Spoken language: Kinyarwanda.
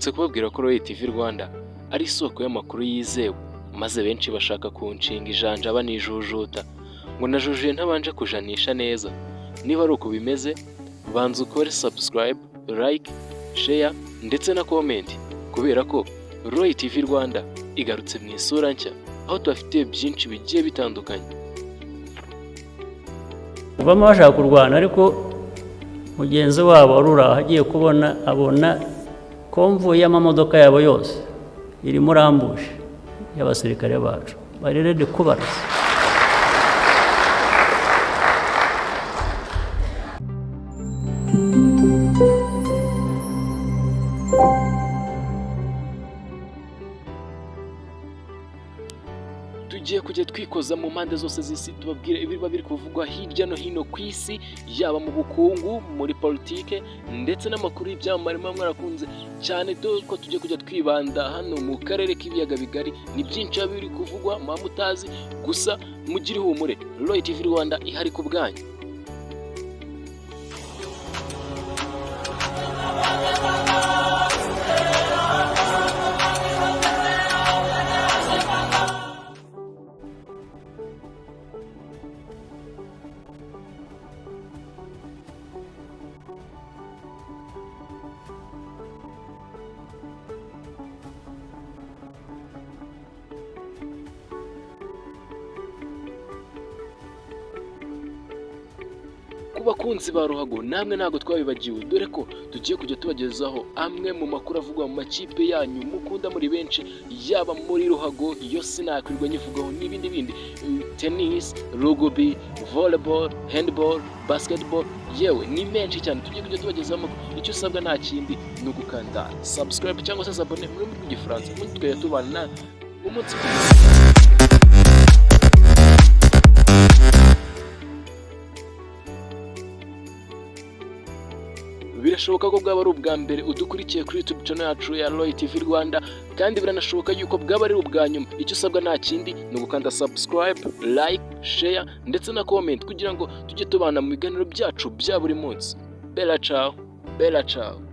Mperutse kubabwira ko ROI TV Rwanda ari isoko y'amakuru yizewe, maze benshi bashaka kunshinga ijanja banijujuta ngo najujuye ntabanje kujanisha neza. Niba ari uko bimeze, banza ukore subscribe, like, share ndetse na comment, kubera ko ROI TV Rwanda igarutse mu isura nshya, aho tubafitiye byinshi bigiye bitandukanye. Bamwe bashaka kurwana ariko mugenzi wabo arura agiye kubona abona konvoyi y'amamodoka yabo yose iri muri ambushi y'abasirikare bacu bari ready kubarasa. Tugiye kujya twikoza mu mpande zose z'isi, tubabwire ibiba biri kuvugwa hirya no hino ku isi, yaba mu bukungu, muri politike ndetse n'amakuru y'ibyamamare mwarakunze cyane. Dore ko tugiye kujya twibanda hano mu karere k'ibiyaga bigari. Ni byinshi biba biri kuvugwa mutazi, gusa mugire ihumure, ROI TV Rwanda ihari ku bwanyu. Ku bakunzi ba ruhago, namwe ntabwo twabibagiwe, dore ko tugiye kujya tubagezaho amwe mu makuru avugwa mu makipe yanyu mukunda muri benshi, yaba muri ruhago iyo sinakwirwa nyivugaho n'ibindi bindi, tennis, rugby, volleyball, handball, basketball, yewe ni menshi cyane. Tugiye kujya tubagezaho amakuru. Icyo usabwa nta kindi ni ugukanda subscribe cyangwa se abone muri rw'igifaransa, ubundi tukajya tubana umunsi ku munsi. Birashoboka ko bwaba ari ubwa mbere udukurikiye kuri YouTube channel yacu ya ROI TV Rwanda, kandi biranashoboka yuko bwaba ari ubwa nyuma. Icyo usabwa nta kindi ni ugukanda subscribe, like, share ndetse na comment, kugira ngo tujye tubana mu biganiro byacu bya buri munsi. Bella ciao, bella ciao.